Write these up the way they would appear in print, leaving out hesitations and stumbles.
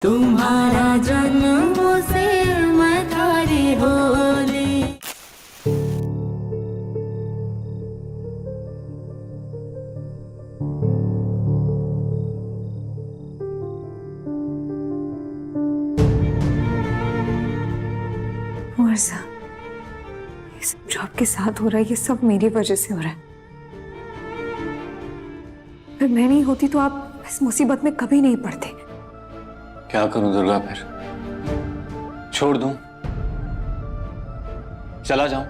तुम्हारा जन्मों से मैं थारी होली। वर्षा, ये सब जो आपके साथ हो रहा है ये सब मेरी वजह से हो रहा है। अगर मैं नहीं होती तो आप इस मुसीबत में कभी नहीं पड़ते। क्या करूं दुर्गा, फिर छोड़ दूं, चला जाऊं?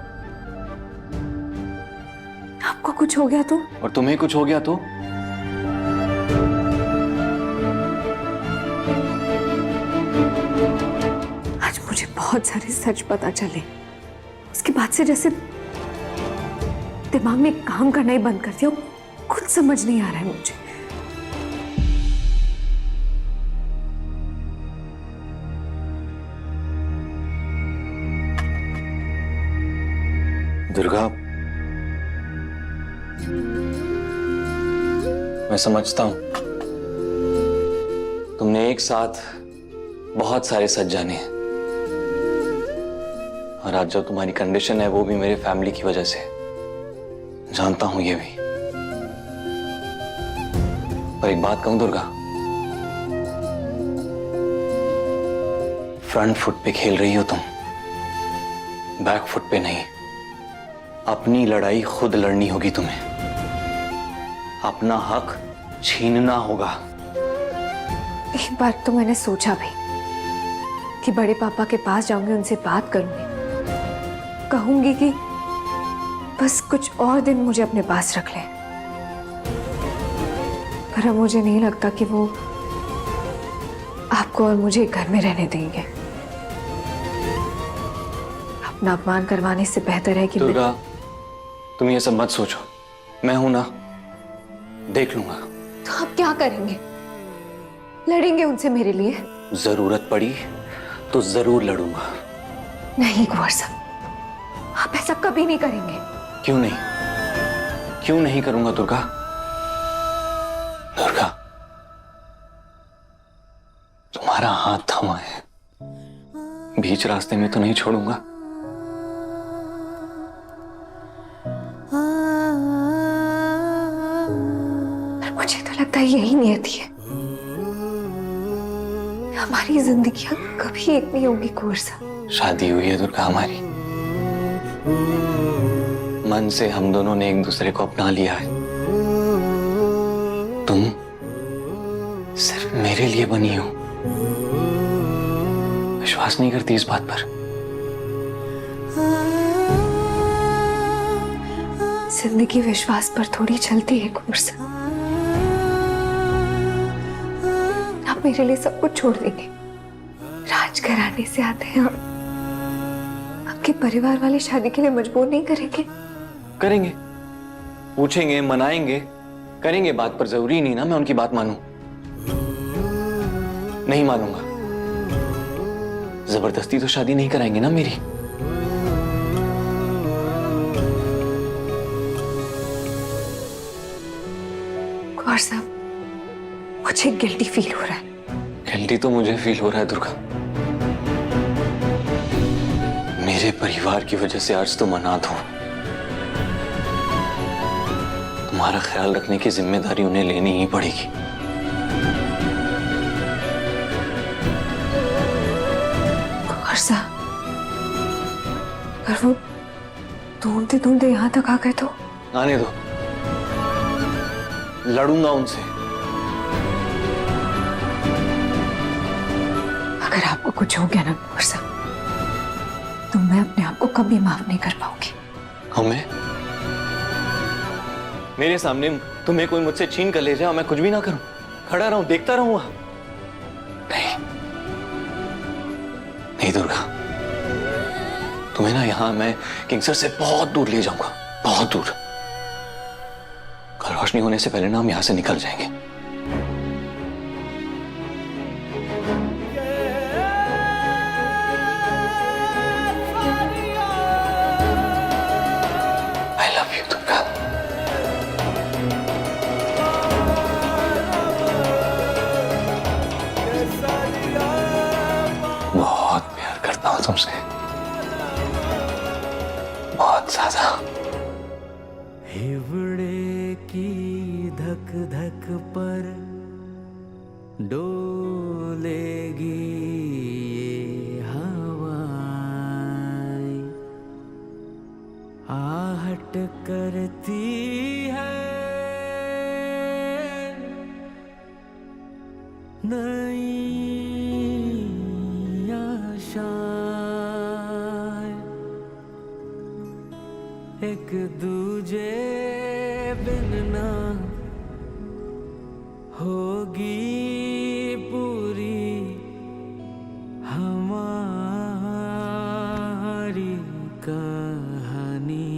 आपको कुछ हो गया तो? और तुम्हें कुछ हो गया तो? आज मुझे बहुत सारे सच पता चले। उसके बाद से जैसे दिमाग में काम करना ही बंद कर दिया। कुछ समझ नहीं आ रहा है मुझे। दुर्गा, मैं समझता हूं तुमने एक साथ बहुत सारे सच जाने हैं, और आज जो तुम्हारी कंडीशन है वो भी मेरे फैमिली की वजह से। जानता हूं ये भी, पर एक बात कहूं दुर्गा, फ्रंट फुट पे खेल रही हो तुम, बैक फुट पे नहीं। अपनी लड़ाई खुद लड़नी होगी तुम्हें, अपना हक छीनना होगा। एक बार तो मैंने सोचा भी कि बड़े पापा के पास जाऊंगी, उनसे बात करूंगी, कहूंगी कि बस कुछ और दिन मुझे अपने पास रख लें। पर अब मुझे नहीं लगता कि वो आपको और मुझे घर में रहने देंगे। अपना अपमान करवाने से बेहतर है कि दुर्गा, तुम ये सब मत सोचो, मैं हूं ना, देख लूंगा। तो आप क्या करेंगे? लड़ेंगे उनसे मेरे लिए? जरूरत पड़ी तो जरूर लड़ूंगा। नहीं कुंवर साहब, आप ऐसा कभी नहीं करेंगे। क्यों नहीं? क्यों नहीं करूंगा दुर्गा? दुर्गा, तुम्हारा हाथ थामा है, बीच रास्ते में तो नहीं छोड़ूंगा। मुझे तो लगता है यही नियति है। हमारी जिंदगियां कभी एक नहीं होंगी कुंवर साहब। शादी हुई है दुर्गा हमारी, मन से हम दोनों ने एक दूसरे को अपना लिया है। तुम सिर्फ मेरे लिए बनी हो। विश्वास नहीं करती इस बात पर? जिंदगी विश्वास पर थोड़ी चलती है कुंवर साहब। आप मेरे लिए सब कुछ छोड़ देंगे, राजघराने से आते हैं आप। आपके परिवार वाले शादी के लिए मजबूर नहीं करेंगे? करेंगे, पूछेंगे, मनाएंगे, करेंगे बात, पर जरूरी नहीं ना मैं उनकी बात मानूं। नहीं मानूंगा, जबरदस्ती तो शादी नहीं कराएंगे ना मेरी। कुंवर साहब, मुझे गिल्टी फील हो रहा है। गिल्टी तो मुझे फील हो रहा है दुर्गा। मेरे परिवार की वजह से आज तुम अनाथ हो। तुम्हारा ख्याल रखने की जिम्मेदारी उन्हें लेनी ही पड़ेगी। कुंवर साहब, अगर वो ढूंढते ढूंढते यहां तक आ गए तो? आने दो, लड़ूंगा उनसे। अगर आपको कुछ हो गया ना कुंवर साहब, तो मैं अपने आप को कभी माफ नहीं कर पाऊंगी। हमें? मेरे सामने तुम्हें कोई मुझसे छीन कर ले जाए और मैं कुछ भी ना करूं, खड़ा रहूं, देखता रहूं वहां? नहीं नहीं दुर्गा, तुम्हें ना यहां मैं किंगसर से बहुत दूर ले जाऊंगा, बहुत दूर। कल रोशनी होने से पहले ना हम यहां से निकल जाएंगे। I love you, Durga. सालिया हूं तुमसे, बहुत ज्यादा। हिवड़े की धक धक पर डोलेगी ये हवाएं, आहट करती है नई आशाएं, एक दूजे बिन ना होगी पूरी हमारी कहानी।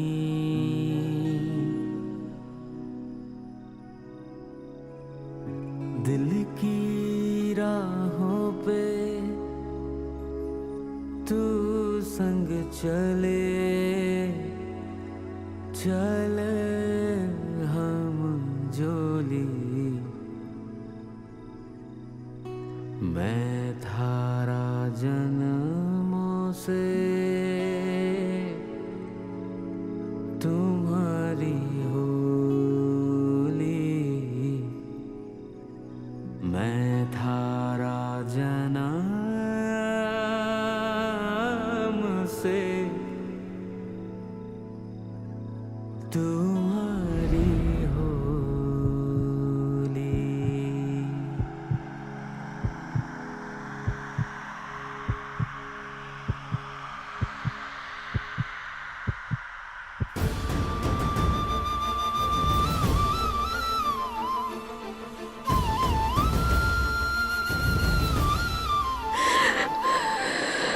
दिल की राहों पे तू संग चले, चले हम जोली, मैं धारा जन्मों से तुम्हारी होली, मैं धारा जन्म से तुम्हारी होली।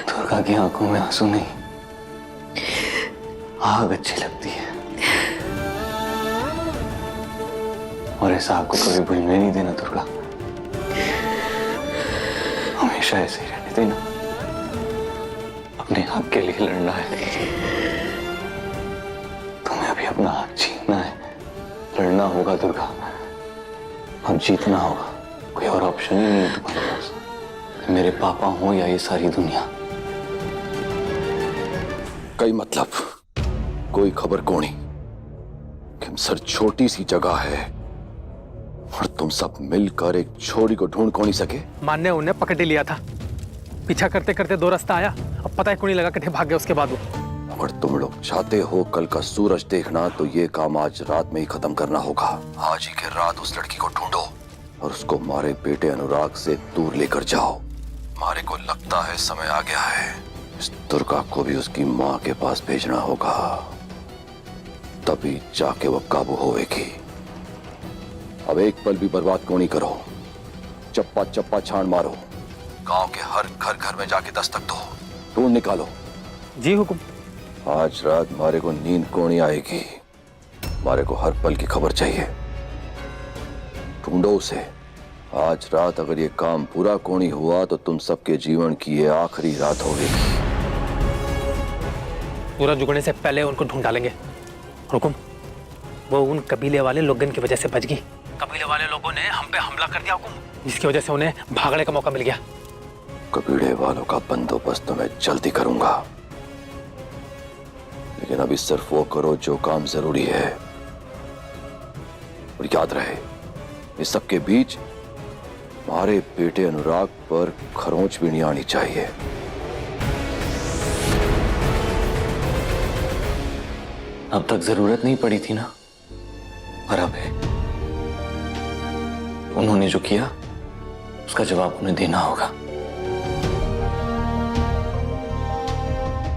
दुर्गा की आंखों में आंसू नहीं, आग अच्छी लगती है, और इस आग को कभी बुझने नहीं देना दुर्गा, हमेशा ऐसे ही रहने देना। अपने हक के लिए लड़ना है, तुम्हें अभी अपना हक जीतना है, लड़ना होगा दुर्गा, अब जीतना होगा, कोई और ऑप्शन ही नहीं है तुम्हारे पास। मेरे पापा हो या ये सारी दुनिया। कई मतलब कोई खबर कोनी, खिमसर छोटी सी जगह है और तुम सब मिलकर एक छोरी को ढूंढ को नहीं सके। मान ने उन्हें पकड़ ही लिया था, पीछा करते करते 2 रास्ता आया, अब पता है कोनी लगा कटे भाग गया उसके बाद वो। अगर तुम लोग चाहते हो कल का सूरज देखना तो ये काम आज रात में ही खत्म करना होगा। आज ही के रात उस लड़की को ढूंढो और उसको मारे बेटे अनुराग से दूर लेकर जाओ। मारे को लगता है समय आ गया है, इस दुर्गा को भी उसकी माँ के पास भेजना होगा, तभी जाके वो काबू होएगी। अब एक पल भी बर्बाद को नहीं करो, चप्पा चप्पा छान मारो, गांव के हर घर घर में जाके दस्तक दो, ढूंढ निकालो। जी हुकुम। आज रात मारे को नींद को नहीं आएगी, मारे को हर पल की खबर चाहिए, ढूंढो उसे। आज रात अगर ये काम पूरा को नहीं हुआ तो तुम सबके जीवन की ये आखिरी रात होगी। पूरा जुगने से पहले उनको ढूंढ डालेंगे। हुकुम, वो उन कबीले वाले लोगन की वजह से बच गई। कबीले वाले लोगों ने हम पे हमला कर दिया हुकुम, जिसकी वजह से उन्हें भागने का मौका मिल गया। कबीले वालों का बंदोबस्त तो मैं जल्दी करूंगा, लेकिन अभी सिर्फ वो करो जो काम जरूरी है। और याद रहे, इस सबके बीच हमारे बेटे अनुराग पर खरोंच भी नहीं आनी चाहिए। अब तक जरूरत नहीं पड़ी थी ना, पर अब है। उन्होंने जो किया उसका जवाब उन्हें देना होगा।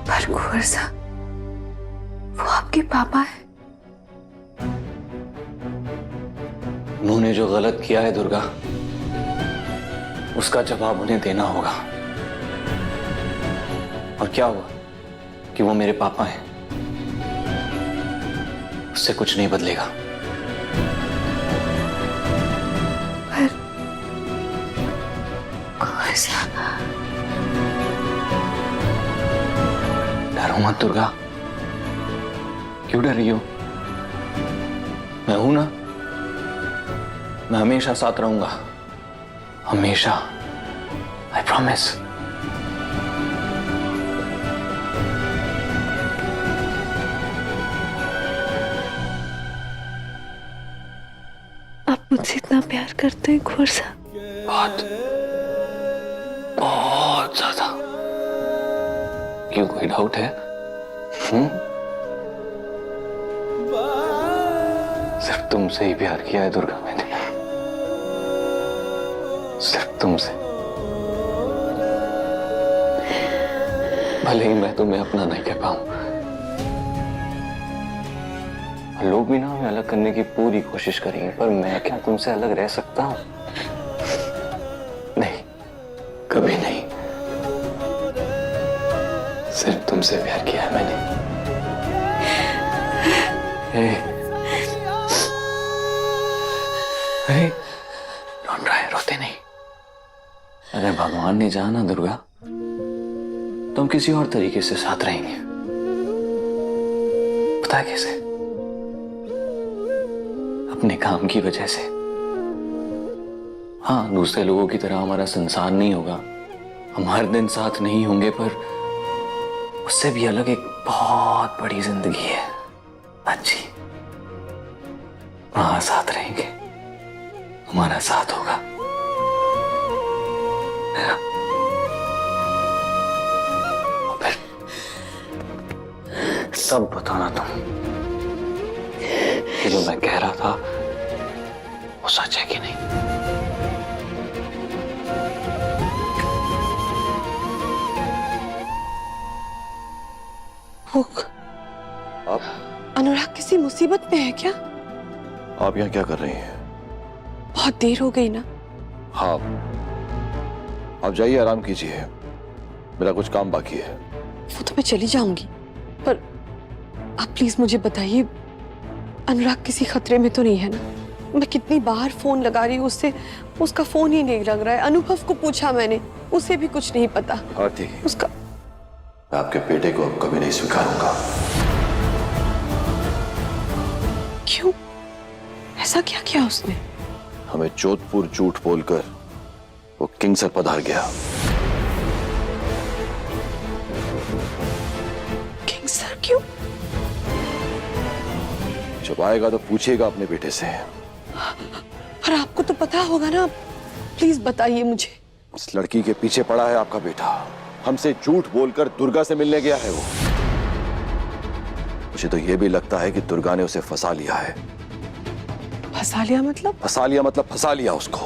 पर कुंवर साहब, वो आपके पापा है। उन्होंने जो गलत किया है दुर्गा, उसका जवाब उन्हें देना होगा। और क्या हुआ कि वो मेरे पापा हैं, उससे कुछ नहीं बदलेगा। पर कुंवर साहब, डरो मत दुर्गा, क्यों डर रही हो? मैं हूं ना, मैं हमेशा साथ रहूंगा, हमेशा, आई प्रॉमिस। मुझसे इतना प्यार करते हैं कुंवर साहब? बहुत बहुत ज्यादा। क्यों, कोई डाउट है? सिर्फ तुमसे ही प्यार किया है दुर्गा मैंने, सिर्फ तुमसे। भले ही मैं तुम्हें अपना नहीं कह पाऊं, लोग भी ना हमें अलग करने की पूरी कोशिश करेंगे, पर मैं क्या तुमसे अलग रह सकता हूं? नहीं, कभी नहीं। सिर्फ तुमसे प्यार किया है मैंने। अरे रोन रहा है, रोते नहीं। अगर भगवान ने चाहा ना दुर्गा, तो हम किसी और तरीके से साथ रहेंगे। पता है कैसे? अपने काम की वजह से। हाँ, दूसरे लोगों की तरह हमारा संसार नहीं होगा, हम हर दिन साथ नहीं होंगे, पर उससे भी अलग एक बहुत बड़ी जिंदगी है, अच्छी। वहां साथ रहेंगे, हमारा साथ होगा। और फिर सब बताना तुम कि जो मैं कह रहा था वो सच है कि नहीं। आप अनुराग किसी मुसीबत में है क्या? आप यहाँ क्या कर रही हैं? बहुत देर हो गई ना। हाँ, आप जाइए, आराम कीजिए, मेरा कुछ काम बाकी है। वो तो मैं चली जाऊंगी, पर आप प्लीज मुझे बताइए, अनुराग किसी खतरे में तो नहीं है ना? मैं कितनी बार फोन लगा रही हूँ उससे, उसका फोन ही नहीं लग रहा है। अनुभव को पूछा मैंने, उसे भी कुछ नहीं पता। आरती, उसका मैं आपके बेटे को अब कभी नहीं स्वीकारूंगा। क्यों? ऐसा क्या किया उसने? हमें जोधपुर झूठ बोलकर वो किंग सर पधार गया। किंग सर क्यों? जब आएगा तो पूछिएगा अपने बेटे से। पर आपको तो पता होगा ना, प्लीज बताइए मुझे। इस लड़की के पीछे पड़ा है आपका बेटा, हमसे झूठ बोलकर दुर्गा से मिलने गया है वो। मुझे तो यह भी लगता है कि दुर्गा ने उसे फंसा लिया है। फंसा लिया मतलब? फंसा लिया मतलब फंसा लिया उसको।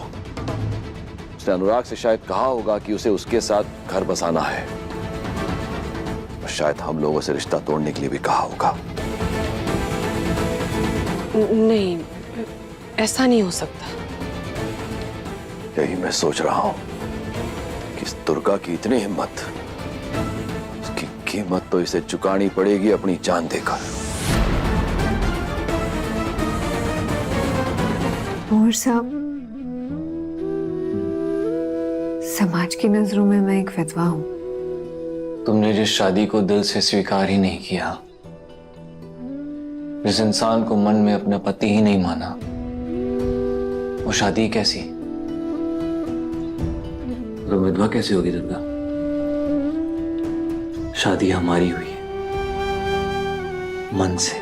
उसने अनुराग से शायद कहा होगा कि उसे उसके साथ घर बसाना है, और शायद हम लोगों से रिश्ता तोड़ने के लिए भी कहा होगा। नहीं, ऐसा नहीं हो सकता। यही मैं सोच रहा हूं कि इस दुर्गा की इतनी हिम्मत, उसकी कीमत तो इसे चुकानी पड़ेगी अपनी जान देकर। कुंवर साहब, समाज की नजरों में मैं एक विधवा हूं। तुमने जिस शादी को दिल से स्वीकार ही नहीं किया, जिस इंसान को मन में अपना पति ही नहीं माना, वो शादी कैसी? तो विधवा कैसे होगी दुर्गा? शादी हमारी हुई है, मन से।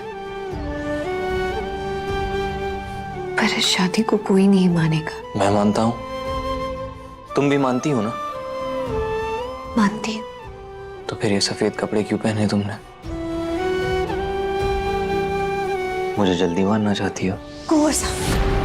पर इस शादी को कोई नहीं मानेगा। मैं मानता हूं, तुम भी मानती हो ना? मानती हूँ। तो फिर ये सफेद कपड़े क्यों पहने तुमने? मुझे जल्दी मानना चाहती हो? कुंवर साहब,